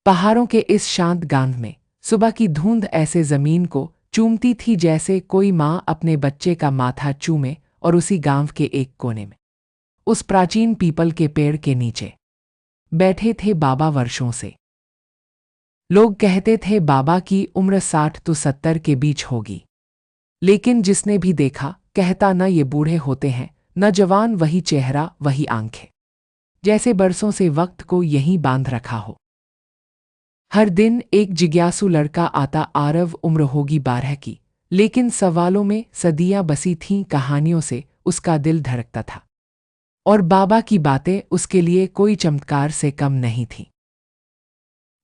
पहाड़ों के इस शांत गांव में सुबह की धुंध ऐसे जमीन को चूमती थी जैसे कोई माँ अपने बच्चे का माथा चूमे। और उसी गांव के एक कोने में उस प्राचीन पीपल के पेड़ के नीचे बैठे थे बाबा। वर्षों से लोग कहते थे बाबा की उम्र 60 तो 70 के बीच होगी, लेकिन जिसने भी देखा कहता न ये बूढ़े होते हैं न जवान, वही चेहरा वही आंखें, जैसे बरसों से वक्त को यहीं बांध रखा हो। हर दिन एक जिज्ञासु लड़का आता। आरव उम्र होगी 12 की, लेकिन सवालों में सदियां बसी थीं, कहानियों से उसका दिल धड़कता था और बाबा की बातें उसके लिए कोई चमत्कार से कम नहीं थीं।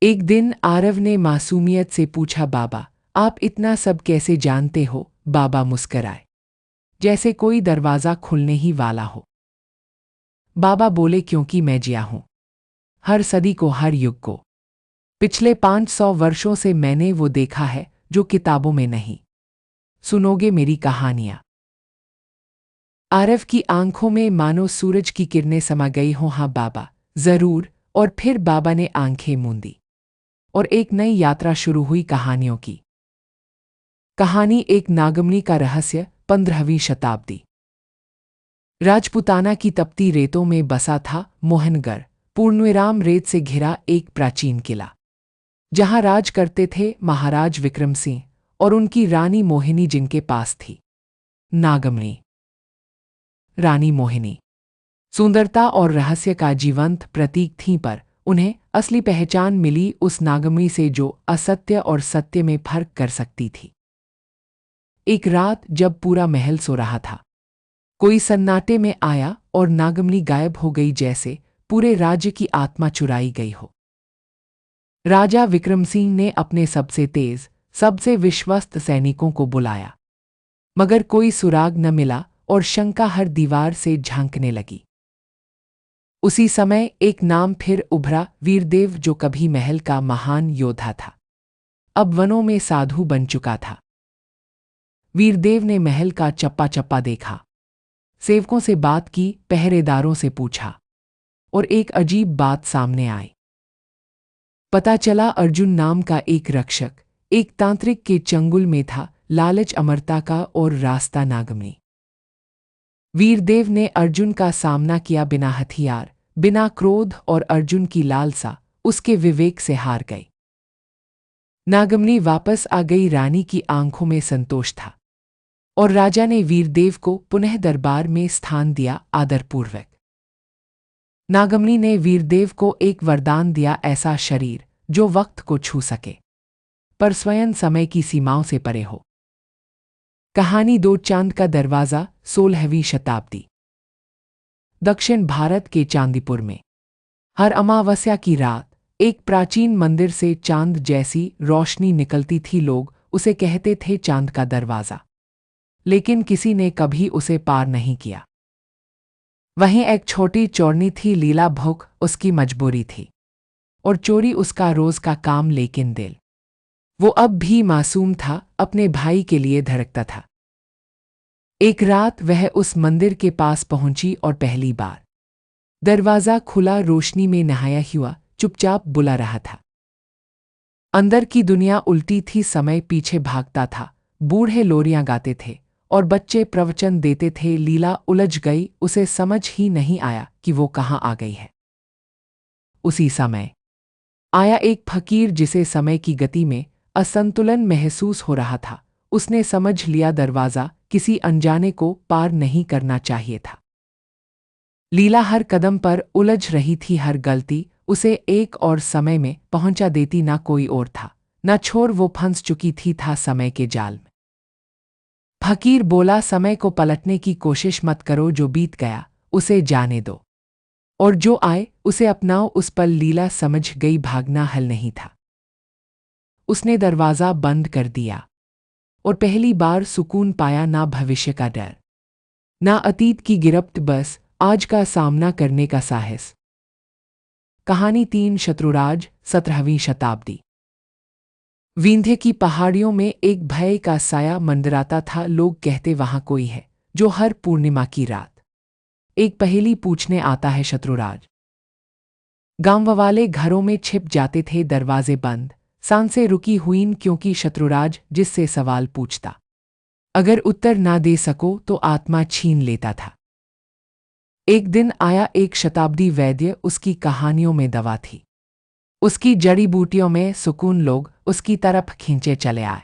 एक दिन आरव ने मासूमियत से पूछा, बाबा आप इतना सब कैसे जानते हो? बाबा मुस्कराए, जैसे कोई दरवाज़ा खुलने ही वाला हो। बाबा बोले, क्योंकि मैं जिया हूं हर सदी को, हर युग को। पिछले 500 वर्षों से मैंने वो देखा है जो किताबों में नहीं। सुनोगे मेरी कहानियां? आरव की आंखों में मानो सूरज की किरणें समा गई हों। हाँ बाबा, जरूर। और फिर बाबा ने आंखें मूंदी और एक नई यात्रा शुरू हुई कहानियों की। कहानी एक नागमनी का रहस्य। 15वीं शताब्दी। राजपुताना की तपती रेतों में बसा था मोहनगढ़, पूर्णविराम रेत से घिरा एक प्राचीन किला, जहां राज करते थे महाराज विक्रम सिंह और उनकी रानी मोहिनी, जिनके पास थी नागमनी। रानी मोहिनी सुंदरता और रहस्य का जीवंत प्रतीक थीं, पर उन्हें असली पहचान मिली उस नागमनी से जो असत्य और सत्य में फर्क कर सकती थी। एक रात जब पूरा महल सो रहा था, कोई सन्नाटे में आया और नागमनी गायब हो गई, जैसे पूरे राज्य की आत्मा चुराई गई हो। राजा विक्रम सिंह ने अपने सबसे तेज, सबसे विश्वस्त सैनिकों को बुलाया, मगर कोई सुराग न मिला और शंका हर दीवार से झांकने लगी। उसी समय एक नाम फिर उभरा, वीरदेव, जो कभी महल का महान योद्धा था, अब वनों में साधु बन चुका था। वीरदेव ने महल का चप्पा चप्पा देखा, सेवकों से बात की, पहरेदारों से पूछा, और एक अजीब बात सामने आई। पता चला अर्जुन नाम का एक रक्षक एक तांत्रिक के चंगुल में था। लालच अमरता का और रास्ता नागमनी। वीरदेव ने अर्जुन का सामना किया बिना हथियार, बिना क्रोध, और अर्जुन की लालसा उसके विवेक से हार गई। नागमनी वापस आ गई। रानी की आंखों में संतोष था और राजा ने वीरदेव को पुनः दरबार में स्थान दिया, आदरपूर्वक। नागमनी ने वीरदेव को एक वरदान दिया, ऐसा शरीर जो वक्त को छू सके पर स्वयं समय की सीमाओं से परे हो। कहानी दो चांद का दरवाजा। 16वीं शताब्दी। दक्षिण भारत के चांदीपुर में हर अमावस्या की रात एक प्राचीन मंदिर से चांद जैसी रोशनी निकलती थी। लोग उसे कहते थे चांद का दरवाजा, लेकिन किसी ने कभी उसे पार नहीं किया। वहीं एक छोटी चोरनी थी, लीला। भूख उसकी मजबूरी थी और चोरी उसका रोज का काम, लेकिन दिल वो अब भी मासूम था, अपने भाई के लिए धड़कता था। एक रात वह उस मंदिर के पास पहुंची और पहली बार दरवाजा खुला। रोशनी में नहाया हुआ चुपचाप बुला रहा था। अंदर की दुनिया उल्टी थी, समय पीछे भागता था, बूढ़े लोरियां गाते थे और बच्चे प्रवचन देते थे। लीला उलझ गई, उसे समझ ही नहीं आया कि वो कहाँ आ गई है। उसी समय आया एक फकीर, जिसे समय की गति में असंतुलन महसूस हो रहा था। उसने समझ लिया दरवाजा किसी अनजाने को पार नहीं करना चाहिए था। लीला हर कदम पर उलझ रही थी, हर गलती उसे एक और समय में पहुंचा देती। ना कोई और था, ना छोर, वो फंस चुकी थी था समय के जाल में। फकीर बोला, समय को पलटने की कोशिश मत करो, जो बीत गया उसे जाने दो और जो आए उसे अपनाओ। उस पल लीला समझ गई, भागना हल नहीं था। उसने दरवाज़ा बंद कर दिया और पहली बार सुकून पाया, ना भविष्य का डर, ना अतीत की गिरफ्त, बस आज का सामना करने का साहस। कहानी 3 शत्रुराज। 17वीं शताब्दी। विंध्य की पहाड़ियों में एक भय का साया मंडराता था। लोग कहते वहां कोई है जो हर पूर्णिमा की रात एक पहेली पूछने आता है। शत्रुराज गांव वाले घरों में छिप जाते थे, दरवाजे बंद, सांसें रुकी हुई, क्योंकि शत्रुराज जिससे सवाल पूछता, अगर उत्तर ना दे सको तो आत्मा छीन लेता था। एक दिन आया एक शताब्दी वैद्य, उसकी कहानियों में दवा थी, उसकी जड़ी बूटियों में सुकून। लोग उसकी तरफ खींचे चले आए।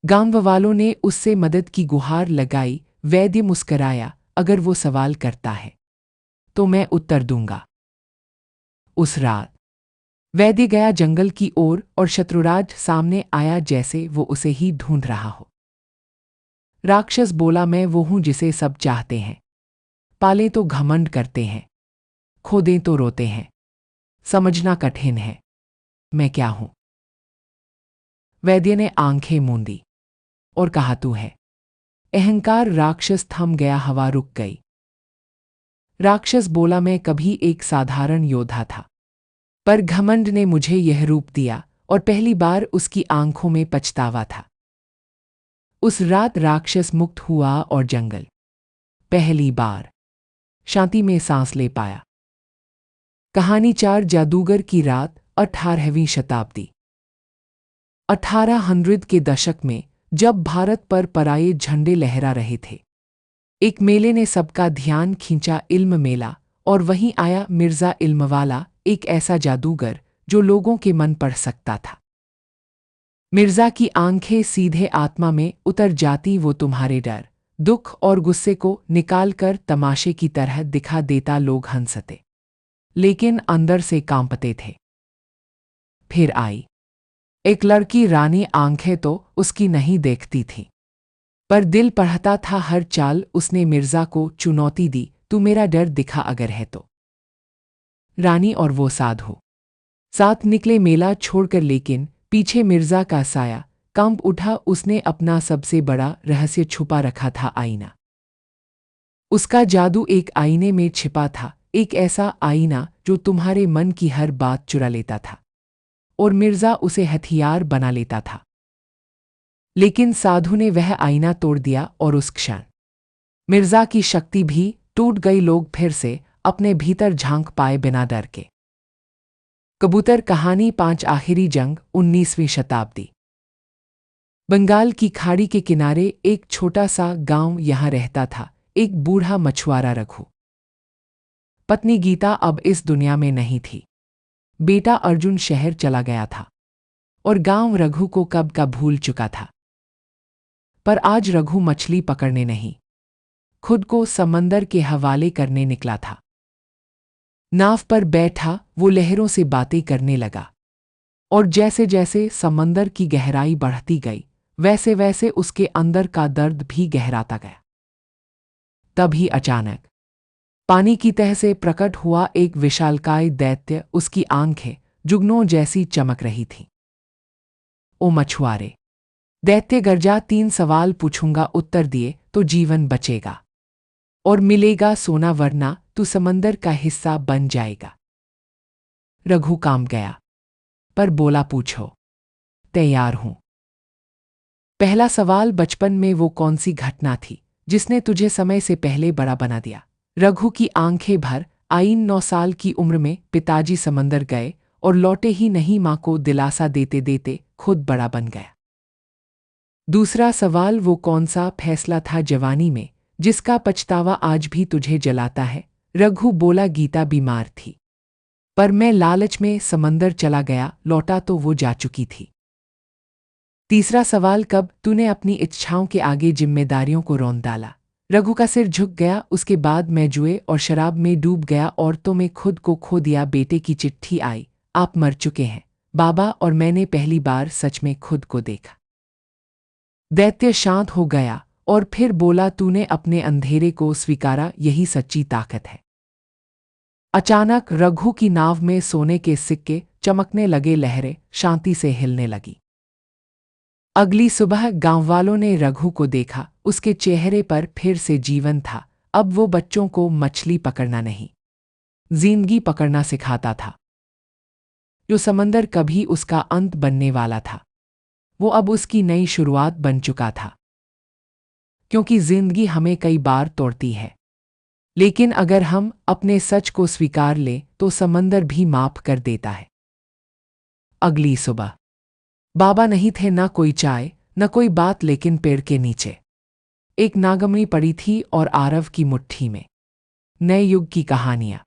गांव वालों ने उससे मदद की गुहार लगाई। वैद्य मुस्कराया, अगर वो सवाल करता है तो मैं उत्तर दूंगा। उस रात वैद्य गया जंगल की ओर और शत्रुराज सामने आया, जैसे वो उसे ही ढूंढ रहा हो। राक्षस बोला, मैं वो हूं जिसे सब चाहते हैं, पाले तो घमंड करते हैं, खो दें तो रोते हैं, समझना कठिन है, मैं क्या हूं? वैद्य ने आंखें मूंदी और कहा, तू है। अहंकार। राक्षस थम गया, हवा रुक गई। राक्षस बोला, मैं कभी एक साधारण योद्धा था, पर घमंड ने मुझे यह रूप दिया, और पहली बार उसकी आंखों में पछतावा था। उस रात राक्षस मुक्त हुआ और जंगल पहली बार शांति में सांस ले पाया। कहानी 4 जादूगर की रात, 18वीं शताब्दी। 1800 के दशक में, जब भारत पर पराये झंडे लहरा रहे थे, एक मेले ने सबका ध्यान खींचा, इल्म मेला। और वहीं आया मिर्जा इल्मवाला, एक ऐसा जादूगर जो लोगों के मन पढ़ सकता था। मिर्जा की आंखें सीधे आत्मा में उतर जाती, वो तुम्हारे डर, दुख और गुस्से को निकालकर तमाशे की तरह दिखा देता। लोग हंसते, लेकिन अंदर से कांपते थे। फिर आई एक लड़की, रानी। आंखें तो उसकी नहीं देखती थी, पर दिल पढ़ता था हर चाल। उसने मिर्जा को चुनौती दी, तू मेरा डर दिखा अगर है तो। रानी और वो साधु साथ निकले मेला छोड़कर, लेकिन पीछे मिर्जा का साया कांप उठा। उसने अपना सबसे बड़ा रहस्य छुपा रखा था, आईना। उसका जादू एक आईने में छिपा था, एक ऐसा आईना जो तुम्हारे मन की हर बात चुरा लेता था, और मिर्जा उसे हथियार बना लेता था। लेकिन साधु ने वह आईना तोड़ दिया, और उस क्षण मिर्जा की शक्ति भी टूट गई। लोग फिर से अपने भीतर झांक पाए बिना डर के। कबूतर कहानी 5 आखिरी जंग, 19वीं शताब्दी। बंगाल की खाड़ी के किनारे एक छोटा सा गांव, यहां रहता था एक बूढ़ा मछुआरा रघु। पत्नी गीता अब इस दुनिया में नहीं थी। बेटा अर्जुन शहर चला गया था, और गांव रघु को कब का भूल चुका था। पर आज रघु मछली पकड़ने नहीं, खुद को समंदर के हवाले करने निकला था। नाव पर बैठा वो लहरों से बातें करने लगा, और जैसे जैसे समंदर की गहराई बढ़ती गई, वैसे वैसे उसके अंदर का दर्द भी गहराता गया। तभी अचानक पानी की तह से प्रकट हुआ एक विशालकाय दैत्य। उसकी आंखें जुगनों जैसी चमक रही थीं। ओ मछुआरे, दैत्य गरजा, 3 सवाल पूछूंगा, उत्तर दिए तो जीवन बचेगा और मिलेगा सोना, वरना तू समंदर का हिस्सा बन जाएगा। रघु कांप गया, पर बोला, पूछो। तैयार हूं। पहला सवाल, बचपन में वो कौन सी घटना थी जिसने तुझे समय से पहले बड़ा बना दिया? रघु की आंखें भर आईं। 9 साल की उम्र में पिताजी समंदर गए और लौटे ही नहीं, मां को दिलासा देते देते खुद बड़ा बन गया। दूसरा सवाल, वो कौन सा फैसला था जवानी में जिसका पछतावा आज भी तुझे जलाता है? रघु बोला, गीता बीमार थी, पर मैं लालच में समंदर चला गया, लौटा तो वो जा चुकी थी। तीसरा सवाल, कब तूने अपनी इच्छाओं के आगे जिम्मेदारियों को रौंद डाला? रघु का सिर झुक गया। उसके बाद मैं जुए और शराब में डूब गया, औरतों में खुद को खो दिया। बेटे की चिट्ठी आई, आप मर चुके हैं बाबा, और मैंने पहली बार सच में खुद को देखा। दैत्य शांत हो गया और फिर बोला, तूने अपने अंधेरे को स्वीकारा, यही सच्ची ताकत है। अचानक रघु की नाव में सोने के सिक्के चमकने लगे, लहरें शांति से हिलने लगी। अगली सुबह गांव वालों ने रघु को देखा, उसके चेहरे पर फिर से जीवन था। अब वो बच्चों को मछली पकड़ना नहीं, जिंदगी पकड़ना सिखाता था। जो समंदर कभी उसका अंत बनने वाला था, वो अब उसकी नई शुरुआत बन चुका था। क्योंकि जिंदगी हमें कई बार तोड़ती है, लेकिन अगर हम अपने सच को स्वीकार लें तो समंदर भी माफ कर देता है। अगली सुबह बाबा नहीं थे, ना कोई चाय न कोई बात, लेकिन पेड़ के नीचे एक नागमणि पड़ी थी और आरव की मुट्ठी में नए युग की कहानियां।